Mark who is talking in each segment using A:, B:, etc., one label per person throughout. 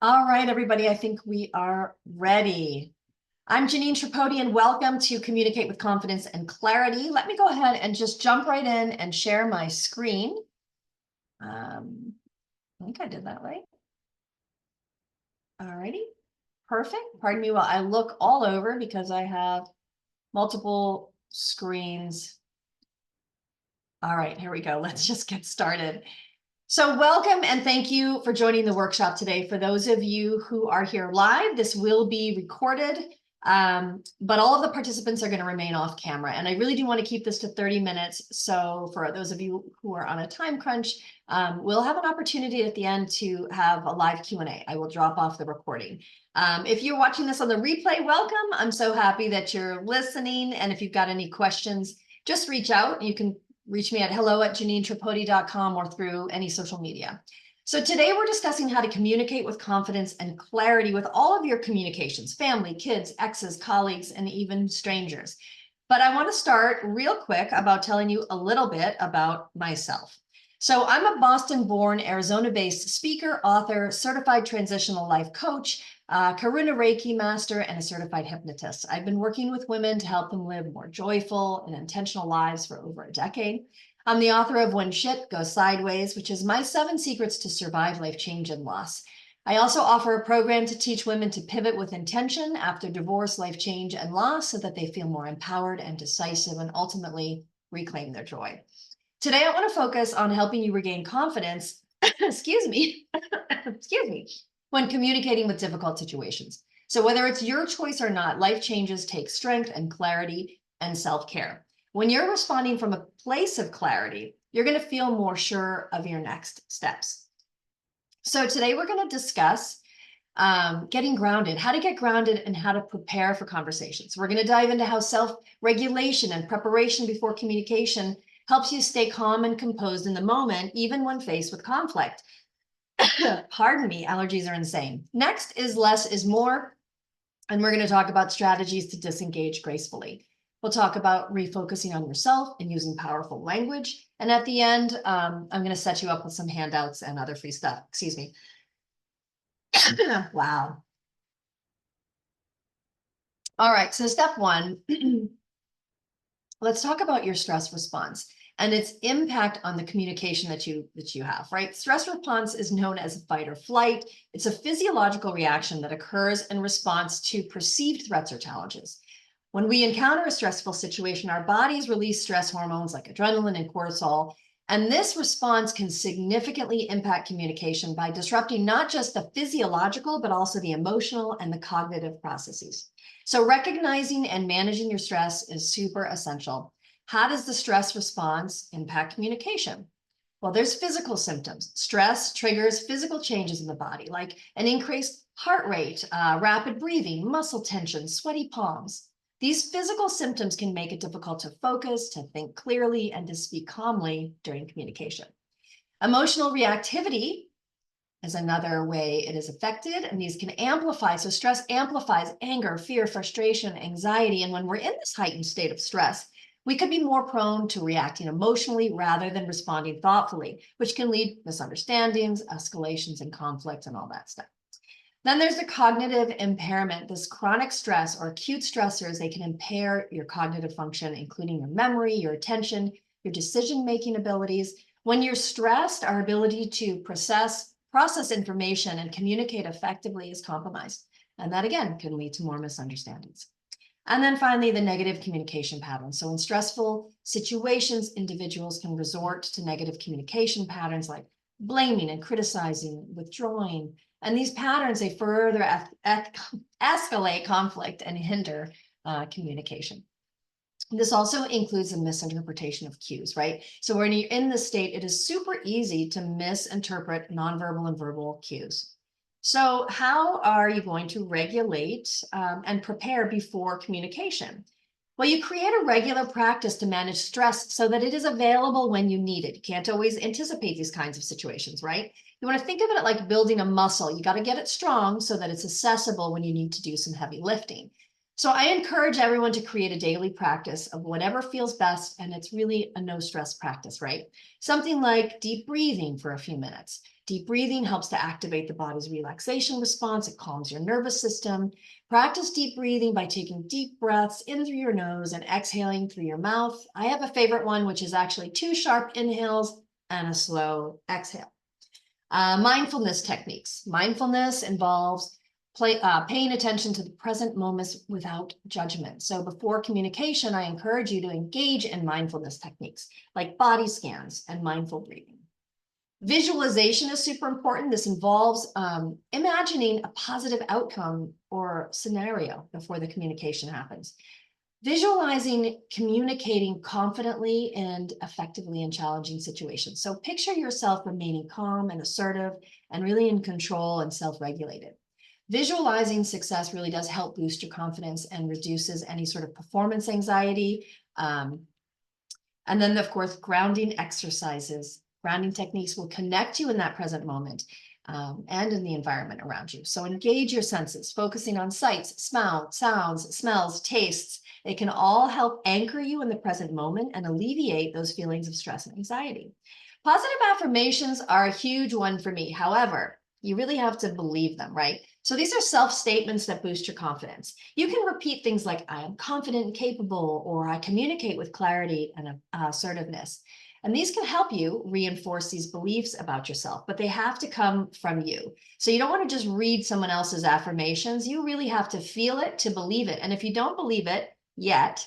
A: All right, everybody, I think we are ready. I'm Jeanine Tripodi, and welcome to Communicate with Confidence and Clarity. Let me go ahead and just jump right in and share my screen. I think I did that right. All righty, perfect. Pardon me while I look all over because I have multiple screens. All right, here we go. Let's just get started. So welcome and thank you for joining the workshop today. For those of you who are here live, this will be recorded, but all of the participants are going to remain off camera. And I really do want to keep this to 30 minutes. So for those of you who are on a time crunch, we'll have an opportunity at the end to have a live Q&A. I will drop off the recording. If you're watching this on the replay, welcome. I'm so happy that you're listening. And if you've got any questions, just reach out. You can reach me at hello@JanineTripodi.com or through any social media. So today we're discussing how to communicate with confidence and clarity with all of your communications, family, kids, exes, colleagues, and even strangers. But I want to start real quick about telling you a little bit about myself. So I'm a Boston-born, Arizona-based speaker, author, certified transitional life coach, Karuna Reiki master, and a certified hypnotist. I've been working with women to help them live more joyful and intentional lives for over a decade. I'm the author of When Shit Goes Sideways, which is my 7 secrets to survive life change and loss. I also offer a program to teach women to pivot with intention after divorce, life change, and loss so that they feel more empowered and decisive and ultimately reclaim their joy. Today, I want to focus on helping you regain confidence, excuse me, when communicating with difficult situations. So whether it's your choice or not, life changes take strength and clarity and self-care. When you're responding from a place of clarity, you're going to feel more sure of your next steps. So today we're going to discuss getting grounded, how to get grounded and how to prepare for conversations. We're going to dive into how self-regulation and preparation before communication helps you stay calm and composed in the moment, even when faced with conflict. Pardon me, allergies are insane. Next is less is more. And we're going to talk about strategies to disengage gracefully. We'll talk about refocusing on yourself and using powerful language. And at the end, I'm going to set you up with some handouts and other free stuff. Excuse me. Wow. All right. So step 1, let's talk about your stress response and its impact on the communication that you have, right? Stress response is known as fight or flight. It's a physiological reaction that occurs in response to perceived threats or challenges. When we encounter a stressful situation, our bodies release stress hormones like adrenaline and cortisol, and this response can significantly impact communication by disrupting not just the physiological, but also the emotional and the cognitive processes. So recognizing and managing your stress is super essential. How does the stress response impact communication? Well, there's physical symptoms. Stress triggers physical changes in the body, like an increased heart rate, rapid breathing, muscle tension, sweaty palms. These physical symptoms can make it difficult to focus, to think clearly, and to speak calmly during communication. Emotional reactivity is another way it is affected, and these can amplify. So stress amplifies anger, fear, frustration, anxiety. And when we're in this heightened state of stress, we could be more prone to reacting emotionally rather than responding thoughtfully, which can lead to misunderstandings, escalations, and conflict, and all that stuff. Then there's the cognitive impairment. This chronic stress or acute stressors, they can impair your cognitive function, including your memory, your attention, your decision-making abilities. When you're stressed, our ability to process information and communicate effectively is compromised. And that, again, can lead to more misunderstandings. And then finally, the negative communication patterns. So in stressful situations, individuals can resort to negative communication patterns like blaming and criticizing, withdrawing. And these patterns, they further escalate conflict and hinder communication. This also includes a misinterpretation of cues, right? So when you're in this state, it is super easy to misinterpret nonverbal and verbal cues. So how are you going to regulate and prepare before communication? Well, you create a regular practice to manage stress so that it is available when you need it. You can't always anticipate these kinds of situations, right? You want to think of it like building a muscle. You got to get it strong so that it's accessible when you need to do some heavy lifting. So I encourage everyone to create a daily practice of whatever feels best, and it's really a no stress practice, right? Something like deep breathing for a few minutes. Deep breathing helps to activate the body's relaxation response. It calms your nervous system. Practice deep breathing by taking deep breaths in through your nose and exhaling through your mouth. I have a favorite one, which is actually 2 sharp inhales and a slow exhale. Mindfulness techniques. Mindfulness involves paying attention to the present moments without judgment. So before communication, I encourage you to engage in mindfulness techniques like body scans and mindful breathing. Visualization is super important. This involves imagining a positive outcome or scenario before the communication happens. Visualizing communicating confidently and effectively in challenging situations. So picture yourself remaining calm and assertive and really in control and self-regulated. Visualizing success really does help boost your confidence and reduces any sort of performance anxiety. And then, of course, grounding exercises. Grounding techniques will connect you in that present moment and in the environment around you. So engage your senses, focusing on sights, sounds, smells, tastes. It can all help anchor you in the present moment and alleviate those feelings of stress and anxiety. Positive affirmations are a huge one for me. However, you really have to believe them, right? So these are self-statements that boost your confidence. You can repeat things like, I am confident and capable, or I communicate with clarity and assertiveness. And these can help you reinforce these beliefs about yourself, but they have to come from you. So you don't want to just read someone else's affirmations. You really have to feel it to believe it. And if you don't believe it yet,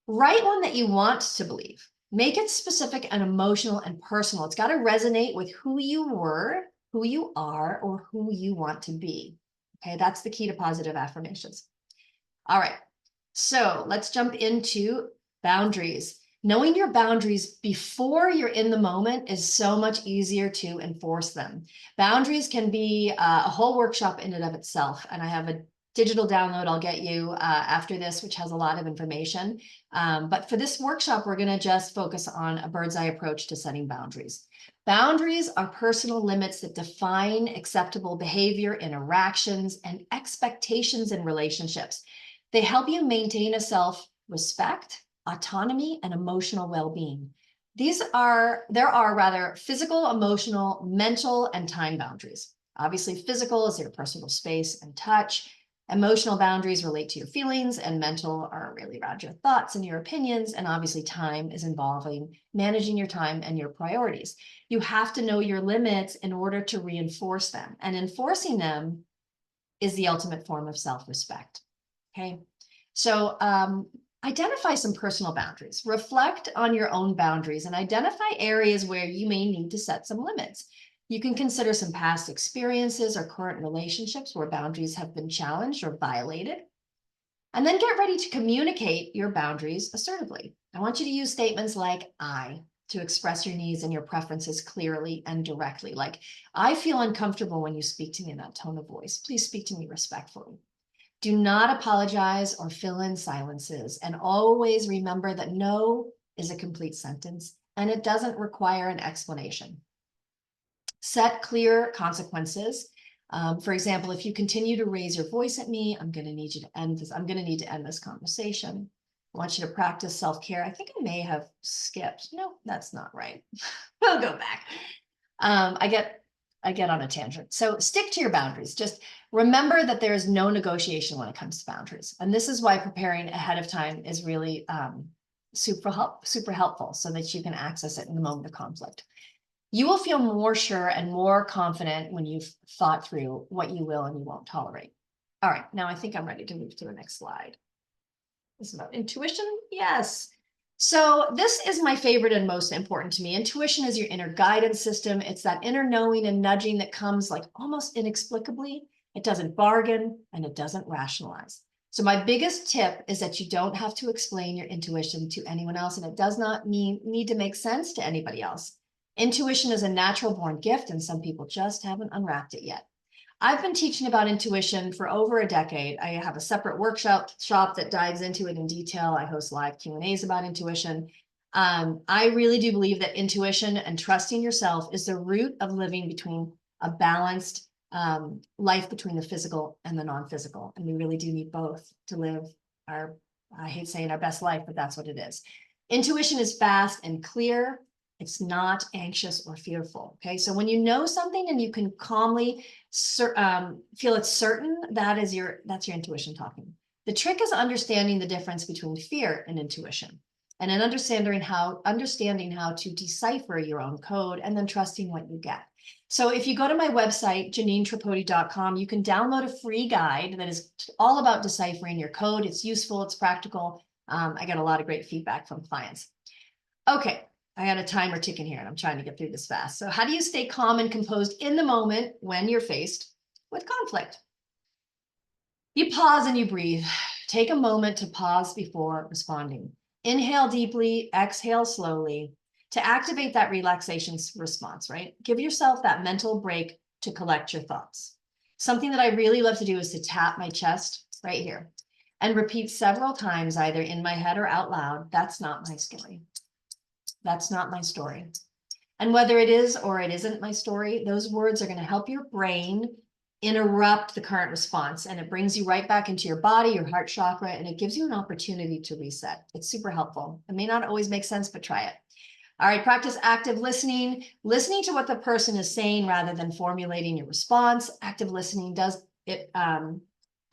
A: write one that you want to believe. Make it specific and emotional and personal. It's got to resonate with who you were, who you are, or who you want to be. Okay, that's the key to positive affirmations. All right, so let's jump into boundaries. Knowing your boundaries before you're in the moment is so much easier to enforce them. Boundaries can be a whole workshop in and of itself, and I have a digital download I'll get you after this, which has a lot of information. But for this workshop, we're going to just focus on a bird's eye approach to setting boundaries. Boundaries are personal limits that define acceptable behavior, interactions, and expectations in relationships. They help you maintain a self-respect, autonomy, and emotional well-being. There are physical, emotional, mental, and time boundaries. Obviously, physical is your personal space and touch. Emotional boundaries relate to your feelings, and mental are really around your thoughts and your opinions. And obviously, time is involving managing your time and your priorities. You have to know your limits in order to reinforce them. And enforcing them is the ultimate form of self-respect. Okay, so identify some personal boundaries. Reflect on your own boundaries and identify areas where you may need to set some limits. You can consider some past experiences or current relationships where boundaries have been challenged or violated. And then get ready to communicate your boundaries assertively. I want you to use statements like I to express your needs and your preferences clearly and directly. Like, I feel uncomfortable when you speak to me in that tone of voice. Please speak to me respectfully. Do not apologize or fill in silences, and always remember that no is a complete sentence and it doesn't require an explanation. Set clear consequences. For example, if you continue to raise your voice at me, I'm going to need you to end this. I'm going to need to end this conversation. I want you to practice self-care. I think I may have skipped. No, that's not right. We'll go back. I get on a tangent. So stick to your boundaries. Just remember that there is no negotiation when it comes to boundaries. And this is why preparing ahead of time is really super helpful so that you can access it in the moment of conflict. You will feel more sure and more confident when you've thought through what you will and you won't tolerate. All right, now I think I'm ready to move to the next slide. This is about intuition. Yes. So this is my favorite and most important to me. Intuition is your inner guidance system. It's that inner knowing and nudging that comes like almost inexplicably. It doesn't bargain and it doesn't rationalize. So my biggest tip is that you don't have to explain your intuition to anyone else, and it does not need to make sense to anybody else. Intuition is a natural born gift, and some people just haven't unwrapped it yet. I've been teaching about intuition for over a decade. I have a separate workshop that dives into it in detail. I host live Q&As about intuition. I really do believe that intuition and trusting yourself is the root of living between a balanced life between the physical and the non-physical. And we really do need both to live our, I hate saying our best life, but that's what it is. Intuition is fast and clear. It's not anxious or fearful. Okay. So when you know something and you can calmly feel it's certain, that's your intuition talking. The trick is understanding the difference between fear and intuition, and then understanding how to decipher your own code, and then trusting what you get. So if you go to my website, JanineTripodi.com, you can download a free guide that is all about deciphering your code. It's useful, it's practical. I got a lot of great feedback from clients. Okay, I got a timer ticking here and I'm trying to get through this fast. So how do you stay calm and composed in the moment when you're faced with conflict? You pause and you breathe. Take a moment to pause before responding. Inhale deeply, exhale slowly to activate that relaxation response, right? Give yourself that mental break to collect your thoughts. Something that I really love to do is to tap my chest right here and repeat several times, either in my head or out loud. That's not my story. That's not my story. And whether it is or it isn't my story, those words are going to help your brain interrupt the current response, and it brings you right back into your body, your heart chakra, and it gives you an opportunity to reset. It's super helpful. It may not always make sense, but try it. All right, practice active listening to what the person is saying rather than formulating your response. Active listening it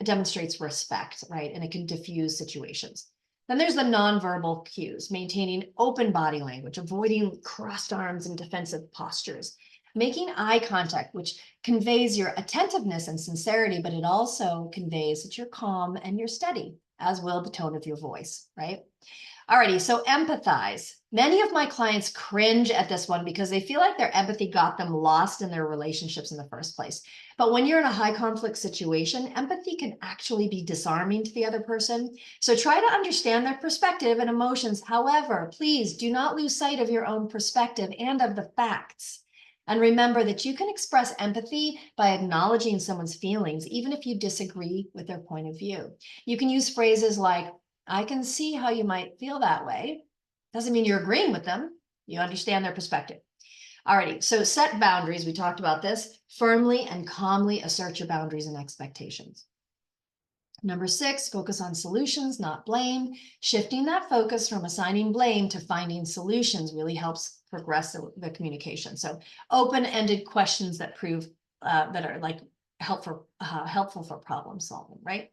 A: demonstrates respect, right? And it can diffuse situations. Then there's the nonverbal cues, maintaining open body language, avoiding crossed arms and defensive postures, making eye contact, which conveys your attentiveness and sincerity, but it also conveys that you're calm and you're steady, as will the tone of your voice, right? Alrighty, so empathize. Many of my clients cringe at this one because they feel like their empathy got them lost in their relationships in the first place. But when you're in a high conflict situation, empathy can actually be disarming to the other person. So try to understand their perspective and emotions. However, please do not lose sight of your own perspective and of the facts. And remember that you can express empathy by acknowledging someone's feelings, even if you disagree with their point of view. You can use phrases like, I can see how you might feel that way. Doesn't mean you're agreeing with them. You understand their perspective. Alrighty, so set boundaries. We talked about this. Firmly and calmly assert your boundaries and expectations. Number 6, focus on solutions, not blame. Shifting that focus from assigning blame to finding solutions really helps progress the communication. So open-ended questions that prove that are like helpful for problem solving, right?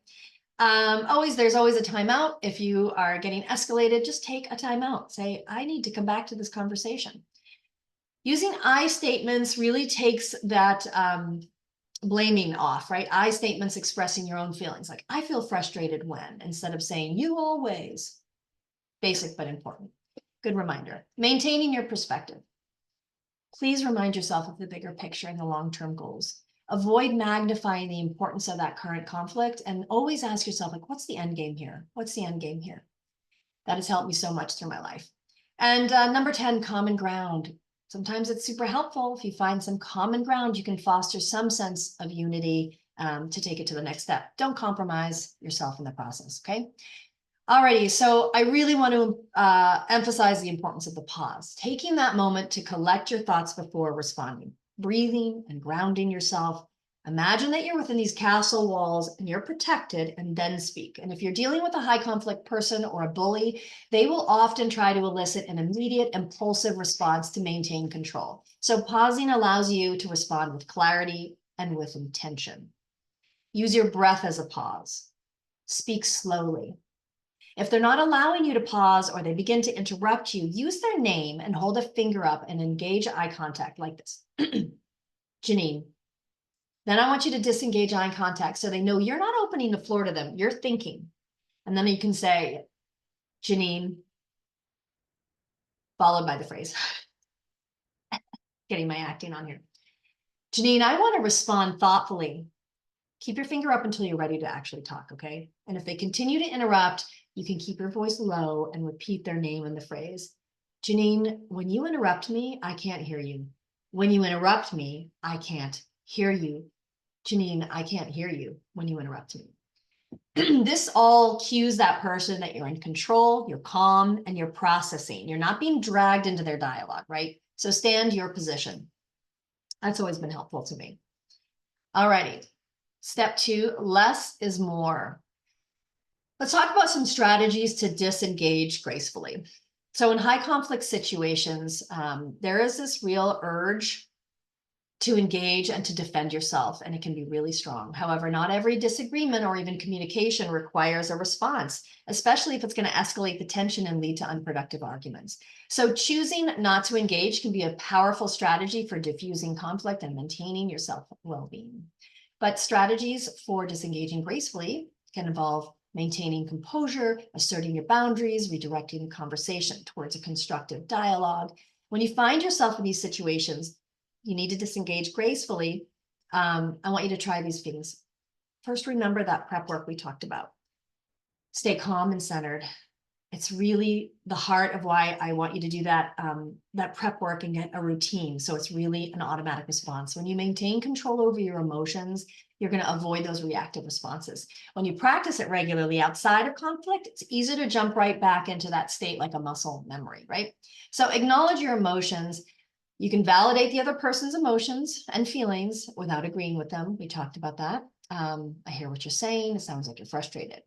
A: There's always a timeout. If you are getting escalated, just take a timeout. Say, I need to come back to this conversation. Using I statements really takes that blaming off, right? I statements expressing your own feelings, like I feel frustrated when, instead of saying you always. Basic but important. Good reminder. Maintaining your perspective. Please remind yourself of the bigger picture and the long-term goals. Avoid magnifying the importance of that current conflict, and always ask yourself, like, what's the end game here? What's the end game here? That has helped me so much through my life. And number 10, common ground. Sometimes it's super helpful. If you find some common ground, you can foster some sense of unity to take it to the next step. Don't compromise yourself in the process, okay? Alrighty, so I really want to emphasize the importance of the pause. Taking that moment to collect your thoughts before responding. Breathing and grounding yourself. Imagine that you're within these castle walls and you're protected, and then speak. And if you're dealing with a high conflict person or a bully, they will often try to elicit an immediate impulsive response to maintain control. So pausing allows you to respond with clarity and with intention. Use your breath as a pause. Speak slowly. If they're not allowing you to pause or they begin to interrupt you, use their name and hold a finger up and engage eye contact like this. Jeanine. Then I want you to disengage eye contact so they know you're not opening the floor to them. You're thinking. And then you can say, Jeanine, followed by the phrase. Getting my acting on here. Jeanine, I want to respond thoughtfully. Keep your finger up until you're ready to actually talk, okay? And if they continue to interrupt, you can keep your voice low and repeat their name in the phrase. Jeanine, when you interrupt me, I can't hear you. When you interrupt me, I can't hear you. Jeanine, I can't hear you when you interrupt me. This all cues that person that you're in control, you're calm, and you're processing. You're not being dragged into their dialogue, right? So stand your position. That's always been helpful to me. All righty. Step 2, less is more. Let's talk about some strategies to disengage gracefully. So in high conflict situations, there is this real urge to engage and to defend yourself, and it can be really strong. However, not every disagreement or even communication requires a response, especially if it's going to escalate the tension and lead to unproductive arguments. So choosing not to engage can be a powerful strategy for diffusing conflict and maintaining your self-well-being. But strategies for disengaging gracefully can involve maintaining composure, asserting your boundaries, redirecting the conversation towards a constructive dialogue. When you find yourself in these situations, you need to disengage gracefully. I want you to try these things. First, remember that prep work we talked about. Stay calm and centered. It's really the heart of why I want you to do that, that prep work and get a routine. So it's really an automatic response. When you maintain control over your emotions, you're going to avoid those reactive responses. When you practice it regularly outside of conflict, it's easy to jump right back into that state like a muscle memory, right? So acknowledge your emotions. You can validate the other person's emotions and feelings without agreeing with them. We talked about that. I hear what you're saying. It sounds like you're frustrated.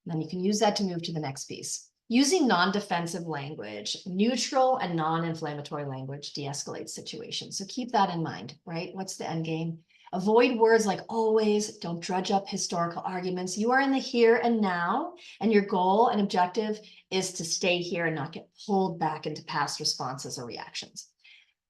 A: And then you can use that to move to the next piece. Using non-defensive language, neutral and non-inflammatory language de-escalates situations. So keep that in mind, right? What's the end game? Avoid words like always. Don't drudge up historical arguments. You are in the here and now, and your goal and objective is to stay here and not get pulled back into past responses or reactions.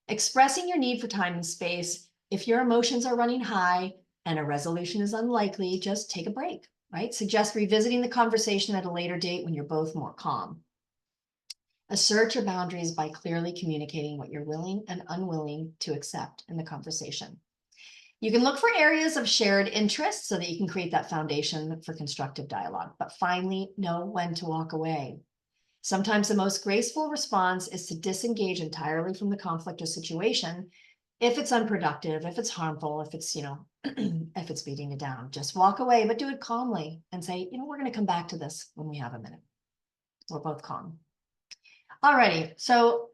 A: Expressing your need for time and space. If your emotions are running high and a resolution is unlikely, just take a break, right? Suggest revisiting the conversation at a later date when you're both more calm. Assert your boundaries by clearly communicating what you're willing and unwilling to accept in the conversation. You can look for areas of shared interest so that you can create that foundation for constructive dialogue. But finally, know when to walk away. Sometimes the most graceful response is to disengage entirely from the conflict or situation. If it's unproductive, if it's harmful, if it's, if it's beating you down, just walk away, but do it calmly and say, we're going to come back to this when we have a minute. We're both calm. Alrighty, so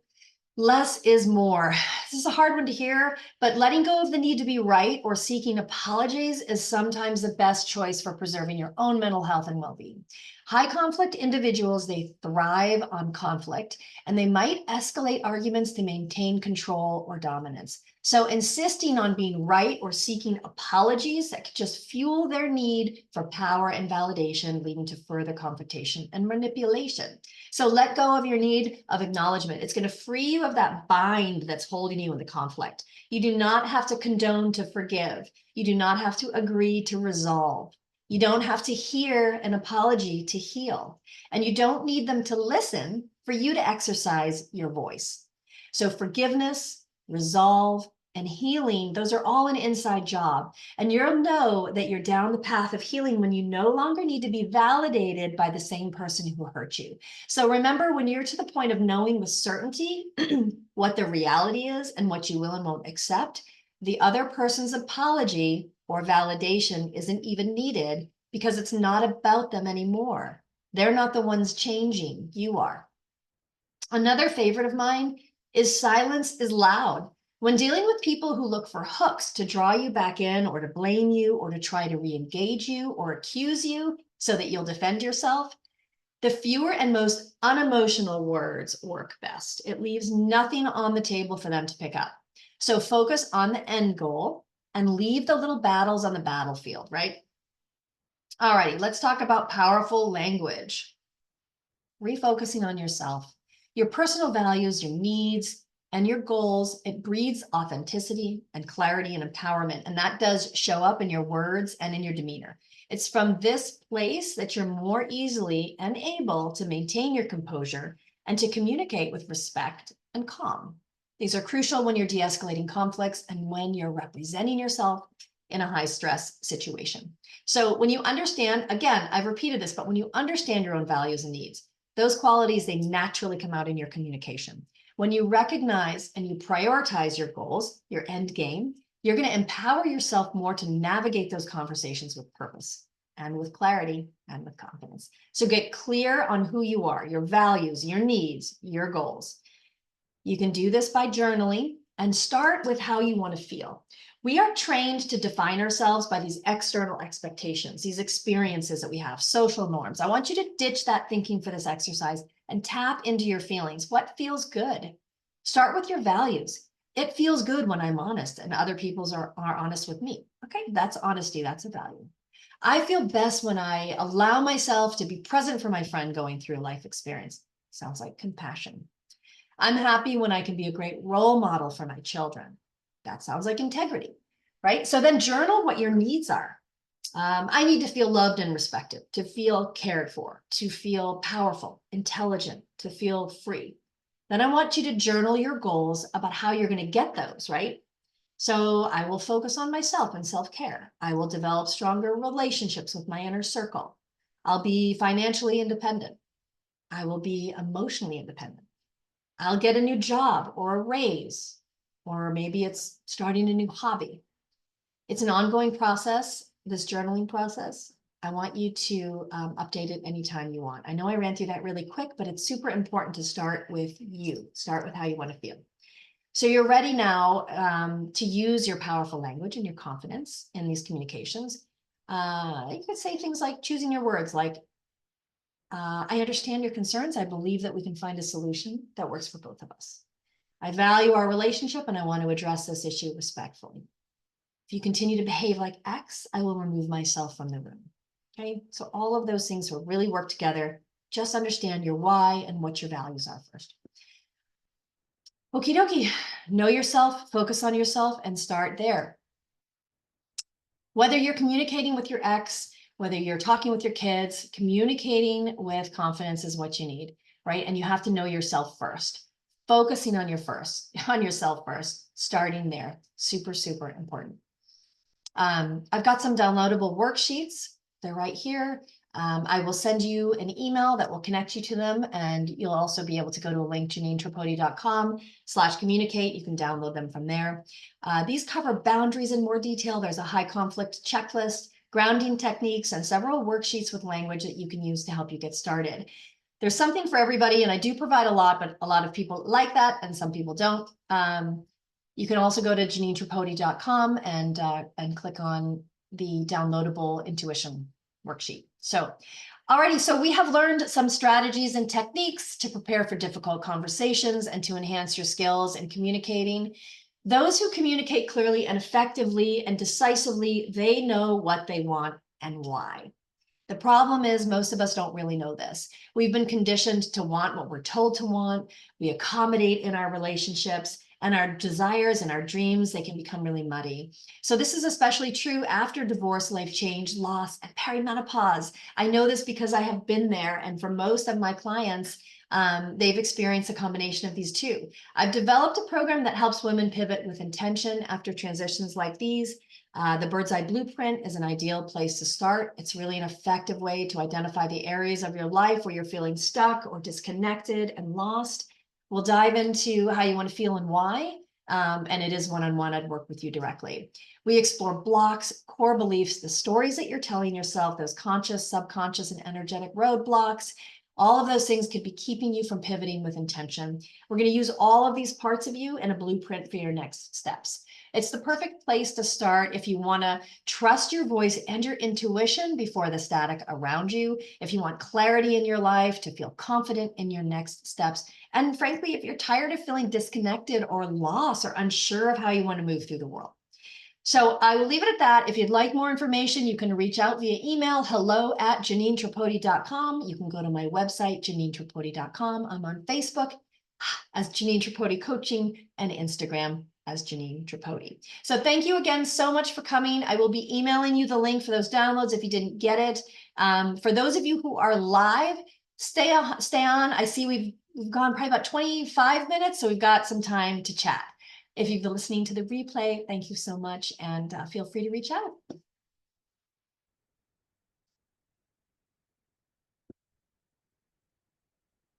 A: less is more. This is a hard one to hear, but letting go of the need to be right or seeking apologies is sometimes the best choice for preserving your own mental health and well-being. High conflict individuals, they thrive on conflict, and they might escalate arguments to maintain control or dominance. So insisting on being right or seeking apologies, that could just fuel their need for power and validation, leading to further confrontation and manipulation. So let go of your need of acknowledgement. It's going to free you of that bind that's holding you in the conflict. You do not have to condone to forgive. You do not have to agree to resolve. You don't have to hear an apology to heal. And you don't need them to listen for you to exercise your voice. So forgiveness, resolve, and healing, those are all an inside job. And you'll know that you're down the path of healing when you no longer need to be validated by the same person who hurt you. So remember, when you're to the point of knowing with certainty what the reality is and what you will and won't accept, the other person's apology or validation isn't even needed because it's not about them anymore. They're not the ones changing, you are. Another favorite of mine is silence is loud. When dealing with people who look for hooks to draw you back in or to blame you or to try to re-engage you or accuse you so that you'll defend yourself, the fewer and most unemotional words work best. It leaves nothing on the table for them to pick up. So focus on the end goal and leave the little battles on the battlefield, right? All righty, let's talk about powerful language. Refocusing on yourself, your personal values, your needs, and your goals. It breeds authenticity and clarity and empowerment. And that does show up in your words and in your demeanor. It's from this place that you're more easily and able to maintain your composure and to communicate with respect and calm. These are crucial when you're de-escalating conflicts and when you're representing yourself in a high stress situation. So when you understand, again, I've repeated this, but when you understand your own values and needs, those qualities, they naturally come out in your communication. When you recognize and you prioritize your goals, your end game, you're going to empower yourself more to navigate those conversations with purpose and with clarity and with confidence. So get clear on who you are, your values, your needs, your goals. You can do this by journaling. and start with how you want to feel. We are trained to define ourselves by these external expectations, these experiences that we have, social norms. I want you to ditch that thinking for this exercise and tap into your feelings. What feels good? Start with your values. It feels good when I'm honest and other people are honest with me. Okay, that's honesty. That's a value. I feel best when I allow myself to be present for my friend going through a life experience. Sounds like compassion. I'm happy when I can be a great role model for my children. That sounds like integrity, right? So then journal what your needs are. I need to feel loved and respected, to feel cared for, to feel powerful, intelligent, to feel free. Then I want you to journal your goals about how you're going to get those, right? So I will focus on myself and self-care. I will develop stronger relationships with my inner circle. I'll be financially independent. I will be emotionally independent. I'll get a new job or a raise, or maybe it's starting a new hobby. It's an ongoing process, this journaling process. I want you to update it anytime you want. I know I ran through that really quick, but it's super important to start with you. Start with how you want to feel. So you're ready now to use your powerful language and your confidence in these communications. You could say things like choosing your words, like, I understand your concerns. I believe that we can find a solution that works for both of us. I value our relationship and I want to address this issue respectfully. If you continue to behave like X, I will remove myself from the room. Okay, so all of those things will really work together. Just understand your why and what your values are first. Okie dokie, know yourself, focus on yourself, and start there. Whether you're communicating with your ex, whether you're talking with your kids, communicating with confidence is what you need, right? And you have to know yourself first. Focusing on yourself first, starting there, super, super important. I've got some downloadable worksheets. They're right here. I will send you an email that will connect you to them, and you'll also be able to go to a link, JanineTripodi.com/communicate. You can download them from there. These cover boundaries in more detail. There's a high conflict checklist, grounding techniques, and several worksheets with language that you can use to help you get started. There's something for everybody, and I do provide a lot, but a lot of people like that, and some people don't. You can also go to JanineTripodi.com and click on the downloadable intuition worksheet. So, alrighty, so we have learned some strategies and techniques to prepare for difficult conversations and to enhance your skills in communicating. Those who communicate clearly and effectively and decisively, they know what they want and why. The problem is most of us don't really know this. We've been conditioned to want what we're told to want. We accommodate in our relationships, and our desires and our dreams, they can become really muddy. So this is especially true after divorce, life change, loss, and perimenopause. I know this because I have been there, and for most of my clients, they've experienced a combination of these two. I've developed a program that helps women pivot with intention after transitions like these. The Bird's Eye Blueprint is an ideal place to start. It's really an effective way to identify the areas of your life where you're feeling stuck or disconnected and lost. We'll dive into how you want to feel and why, and it is one-on-one. I'd work with you directly. We explore blocks, core beliefs, the stories that you're telling yourself, those conscious, subconscious, and energetic roadblocks. All of those things could be keeping you from pivoting with intention. We're going to use all of these parts of you in a blueprint for your next steps. It's the perfect place to start if you want to trust your voice and your intuition before the static around you, if you want clarity in your life, to feel confident in your next steps, and frankly, if you're tired of feeling disconnected or lost or unsure of how you want to move through the world. So I will leave it at that. If you'd like more information, you can reach out via email, hello@JanineTripodi.com. You can go to my website, JanineTripodi.com. I'm on Facebook as Jeanine Tripodi Coaching and Instagram as Jeanine Tripodi. So thank you again so much for coming. I will be emailing you the link for those downloads if you didn't get it. For those of you who are live, stay on. I see we've gone probably about 25 minutes, so we've got some time to chat. If you've been listening to the replay, thank you so much, and feel free to reach out.